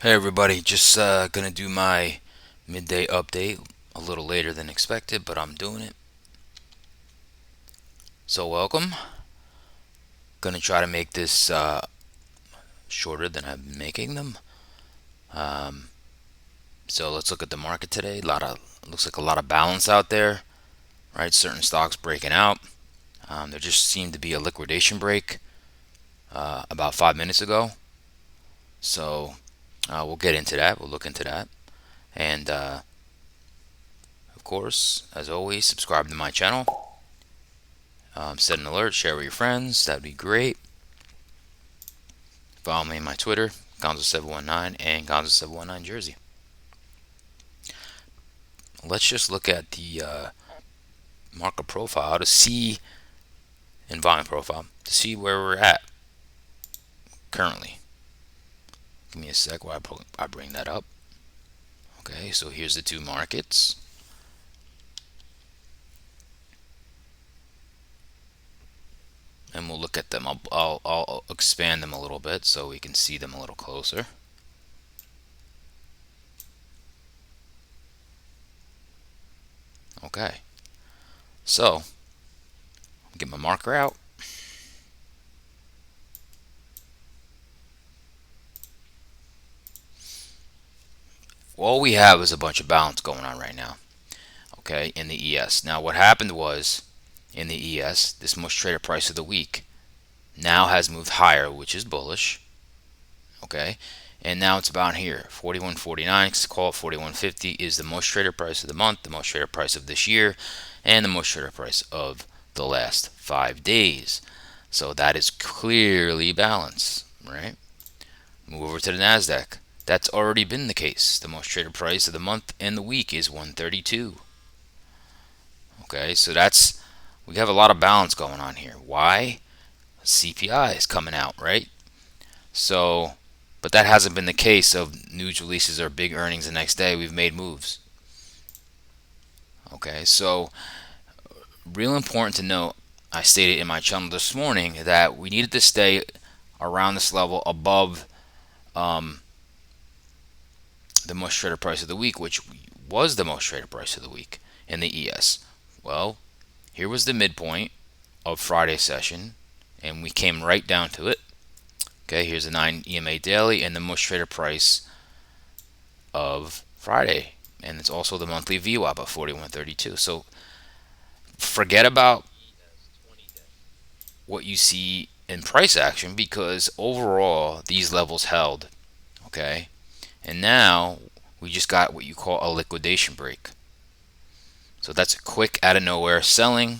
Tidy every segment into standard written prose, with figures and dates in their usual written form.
Hey everybody, just gonna do my midday update a little later than expected, but I'm doing it. So welcome. Gonna try to make this shorter than I've been making them. Um, so let's look at the market today. Looks like a lot of balance out there, right? Certain stocks breaking out. There just seemed to be a liquidation break about 5 minutes ago. So we'll get into that. We'll look into that, and of course, as always, subscribe to my channel. Set an alert, share with your friends. That'd be great. Follow me on my Twitter, Gonzo719 and Gonzo719 Jersey. Let's just look at the market profile to see, and volume profile, to see where we're at currently. Give me a sec while I bring that up. Okay, so here's the two markets. And we'll look at them. I'll expand them a little bit so we can see them a little closer. Okay, so get my marker out. All we have is a bunch of balance going on right now. Okay, in the ES. Now what happened was, in the ES, this most traded price of the week now has moved higher, which is bullish. Okay, and now it's about here, 41.49. Call it 41.50 is the most traded price of the month, the most traded price of this year, and the most traded price of the last 5 days. So that is clearly balanced, right? Move over to the Nasdaq. That's already been the case. The most traded price of the month and the week is 132. Okay, so we have a lot of balance going on here. Why? CPI is coming out, right? So, but that hasn't been the case of news releases or big earnings the next day. We've made moves. Okay, so real important to note, I stated in my channel this morning that we needed to stay around this level above the most traded price of the week, which was the most traded price of the week in the ES. Well, here was the midpoint of Friday's session, and we came right down to it. Okay, here's the 9 EMA daily and the most traded price of Friday, and it's also the monthly VWAP of 41.32. So forget about what you see in price action because overall these levels held. Okay, and now we just got what you call a liquidation break. So that's a quick out of nowhere selling,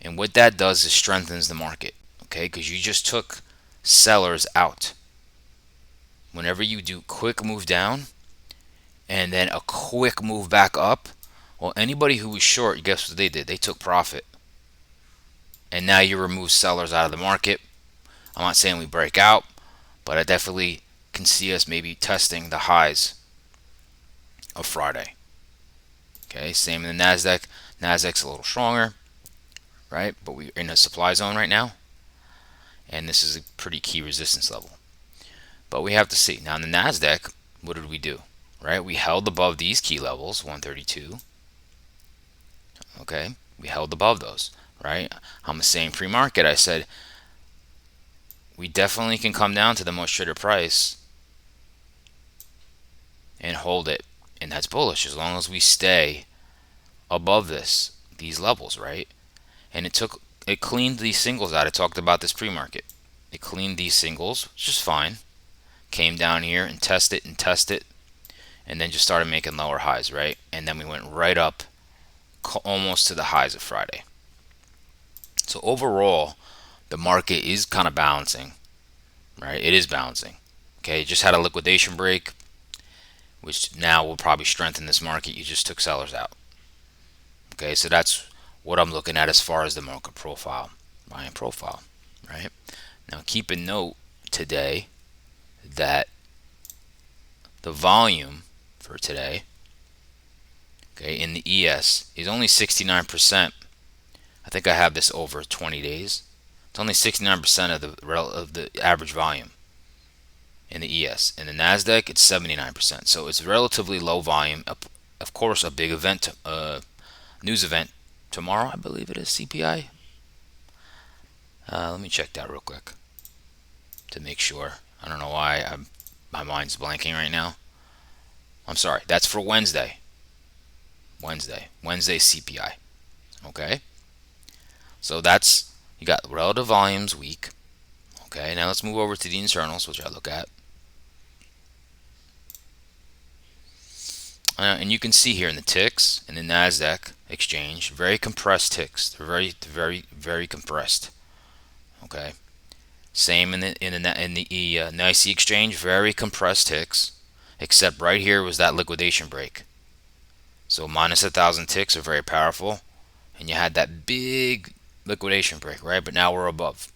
and what that does is strengthens the market. Okay, because you just took sellers out. Whenever you do quick move down and then a quick move back up, well, anybody who was short, guess what they did? They took profit. And now you remove sellers out of the market. I'm not saying we break out, but I definitely can see us maybe testing the highs of Friday. Okay, same in the Nasdaq. Nasdaq's a little stronger, right? But we're in a supply zone right now, and this is a pretty key resistance level. But we have to see. Now in the Nasdaq, what did we do? Right? We held above these key levels, 132. Okay, we held above those, right? I'm saying pre-market, I said we definitely can come down to the most traded price and hold it, and that's bullish as long as we stay above these levels, right? And it cleaned these singles out. I talked about this pre-market. It cleaned these singles, which is fine. Came down here and tested, and then just started making lower highs, right? And then we went right up almost to the highs of Friday. So overall, the market is kind of balancing, right? It is balancing. Okay, it just had a liquidation break, which now will probably strengthen this market. You just took sellers out. Okay, so that's what I'm looking at as far as the market profile, buying profile, right? Now keep in note today that the volume for today, okay, in the ES is only 69%. I think I have this over 20 days. It's only 69% of the average volume in the ES. In the Nasdaq, it's 79%. So it's relatively low volume. Of course, a big event, news event tomorrow, I believe it is CPI. Let me check that real quick to make sure. I don't know why my mind's blanking right now. I'm sorry. That's for Wednesday. Wednesday CPI. Okay. So that's, you got relative volumes weak. Okay. Now let's move over to the internals, which I look at. And you can see here in the ticks in the Nasdaq exchange, very compressed ticks. They're very compressed. Okay. Same in the NYSE exchange, very compressed ticks, except right here was that liquidation break. So minus 1,000 ticks are very powerful, and you had that big liquidation break, right? But now we're above.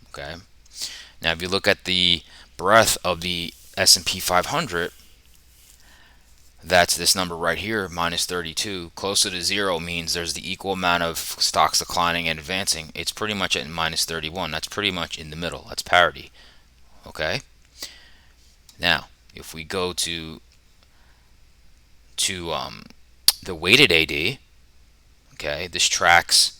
Okay. Now if you look at the breadth of the S&P 500, that's this number right here, minus 32. Closer to zero means there's the equal amount of stocks declining and advancing. It's pretty much at minus 31. That's pretty much in the middle. That's parity. Okay. Now, if we go to the weighted AD, okay, this tracks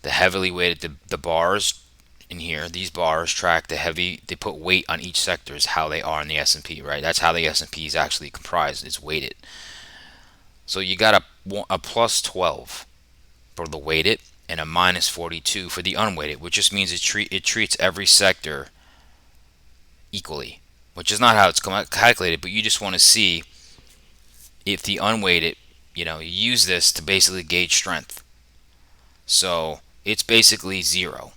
the heavily weighted, the bars in here. These bars track the heavy. They put weight on each sector is how they are in the S&P, right? That's how the S&P is actually comprised. It's weighted. So you got a plus 12 for the weighted and a minus 42 for the unweighted, which just means it treats every sector equally, which is not how it's calculated, but you just want to see if the unweighted, you use this to basically gauge strength. So it's basically zero,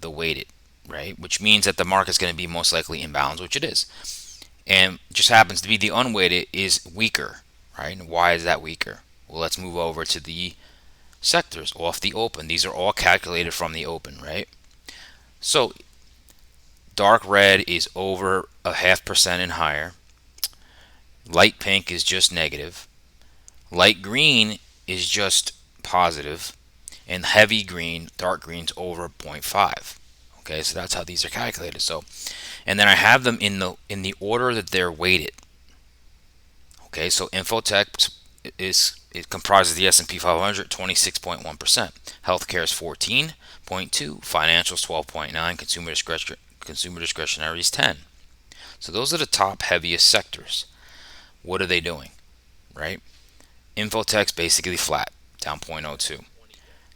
the weighted, right? Which means that the market's going to be most likely imbalanced, which it is. And just happens to be the unweighted is weaker, right? And why is that weaker? Well, let's move over to the sectors off the open. These are all calculated from the open, right? So dark red is over 0.5% and higher. Light pink is just negative. Light green is just positive. And heavy green, dark green's over 0.5. Okay, so that's how these are calculated. So, and then I have them in the order that they're weighted. Okay, so Infotech it comprises the S&P 500, 26.1%. Healthcare is 14.2. Financials 12.9. Consumer discretionary is 10. So those are the top heaviest sectors. What are they doing, right? Infotech's basically flat, down 0.02.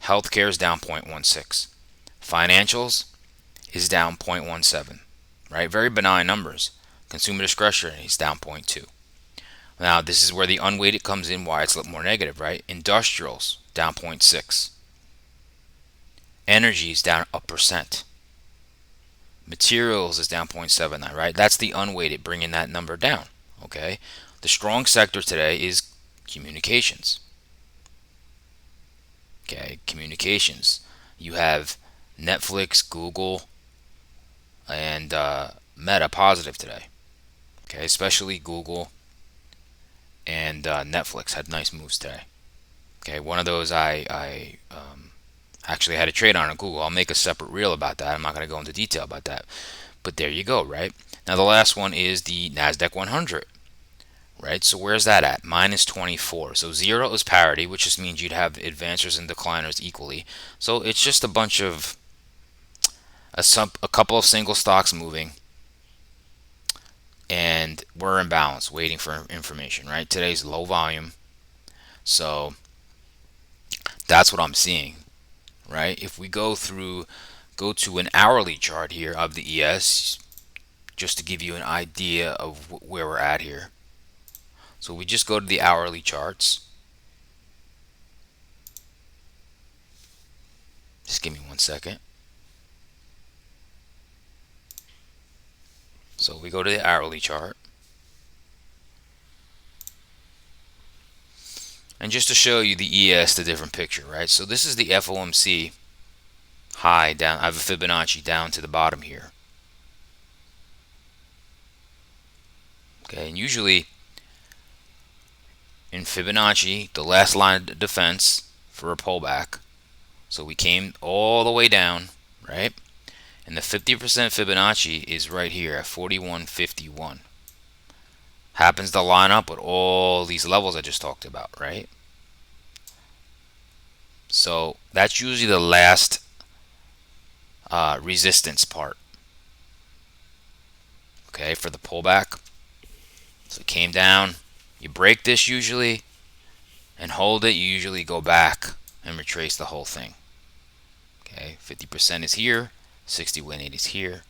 Healthcare is down 0.16. Financials is down 0.17, right? Very benign numbers. Consumer discretionary is down 0.2. Now, this is where the unweighted comes in, why it's a little more negative, right? Industrials, down 0.6. Energy is down 1%. Materials is down 0.79, right? That's the unweighted, bringing that number down, okay? The strong sector today is communications. Okay, communications. You have Netflix, Google, and Meta positive today. Okay, especially Google and Netflix had nice moves today. Okay, one of those I actually had a trade on Google. I'll make a separate reel about that. I'm not going to go into detail about that. But there you go, right? Now the last one is the Nasdaq 100. Right, so where's that at? Minus 24. So 0 is parity, which just means you'd have advancers and decliners equally. So it's just a bunch of a couple of single stocks moving, and we're in balance, waiting for information. Right, today's low volume, so that's what I'm seeing. Right, if we go to an hourly chart here of the ES, just to give you an idea of where we're at here. So we just go to the hourly charts. Just give me 1 second. So we go to the hourly chart. And just to show you the ES, the different picture, right? So this is the FOMC high down. I have a Fibonacci down to the bottom here. Okay, and usually in Fibonacci, the last line of defense for a pullback. So we came all the way down, right? And the 50% Fibonacci is right here at 41.51. Happens to line up with all these levels I just talked about, right? So that's usually the last resistance part, okay, for the pullback. So it came down. You break this usually and hold it. You usually go back and retrace the whole thing. Okay, 50% is here, 60-180 is here.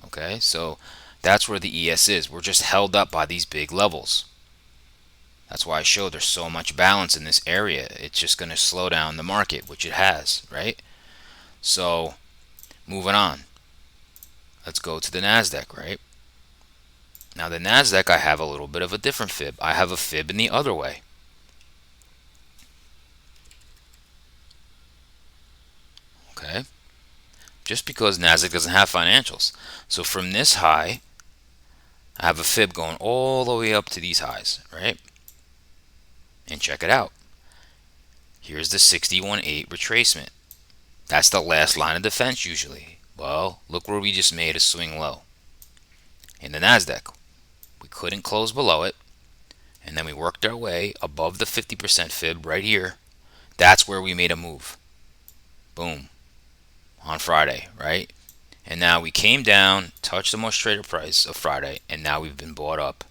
Okay, so that's where the ES is. We're just held up by these big levels. That's why I showed there's so much balance in this area. It's just going to slow down the market, which it has, right? So moving on. Let's go to the NASDAQ, right? Now the NASDAQ, I have a little bit of a different fib. I have a fib in the other way. Okay? Just because NASDAQ doesn't have financials. So from this high, I have a fib going all the way up to these highs, right? And check it out. Here's the 61.8 retracement. That's the last line of defense usually. Well, look where we just made a swing low. In the NASDAQ, we couldn't close below it. And then we worked our way above the 50% fib right here. That's where we made a move. Boom. On Friday, right? And now we came down, touched the most traded price of Friday, and now we've been bought up.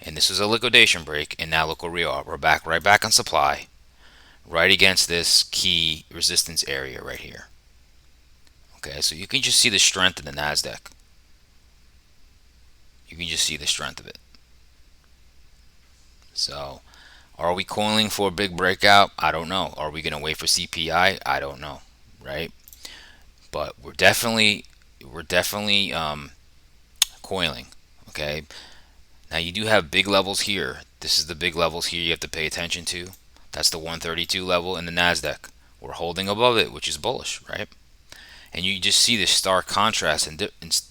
And this was a liquidation break, and now look where we are. We're back right back on supply, right against this key resistance area right here. Okay, so you can just see the strength in the NASDAQ. You can just see the strength of it. So, are we coiling for a big breakout? I don't know. Are we going to wait for CPI? I don't know, right? But we're definitely coiling. Okay. Now you do have big levels here. This is the big levels here you have to pay attention to. That's the 132 level in the NASDAQ. We're holding above it, which is bullish, right? And you just see this stark contrast and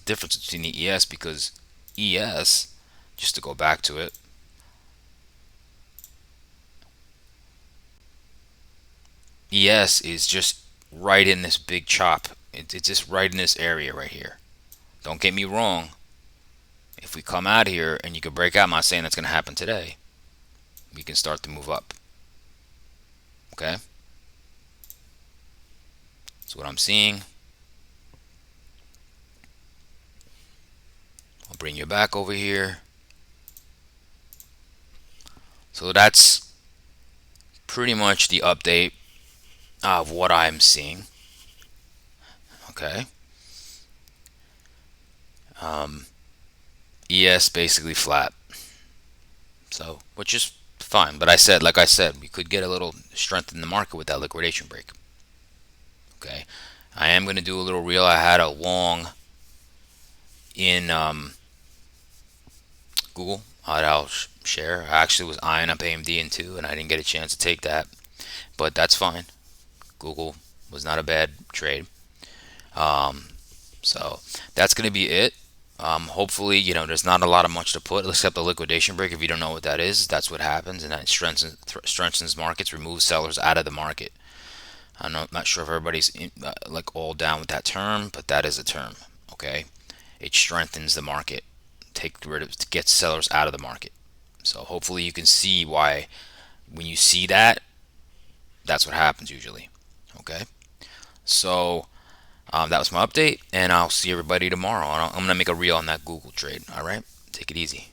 difference between the ES, because ES, just to go back to it, ES is just right in this big chop. It's just right in this area right here. Don't get me wrong. If we come out here and you could break out, I'm not saying that's going to happen today. We can start to move up. Okay? That's what I'm seeing. I'll bring you back over here. So that's pretty much the update of what I'm seeing. Okay. ES basically flat. So, which is fine. But like I said, we could get a little strength in the market with that liquidation break. Okay. I am going to do a little reel. I had a long in Google that I'll share. I actually was eyeing up AMD in two, and I didn't get a chance to take that. But that's fine. Google was not a bad trade. So that's going to be it. Hopefully, there's not a lot of much to put except the liquidation break. If you don't know what that is, that's what happens, and that strengthens markets, removes sellers out of the market. I'm not sure if everybody's like all down with that term, but that is a term. Okay, it strengthens the market, gets sellers out of the market. So hopefully you can see why when you see that, that's what happens usually. Okay, so. That was my update, and I'll see everybody tomorrow. I'm going to make a reel on that Google trade. All right? Take it easy.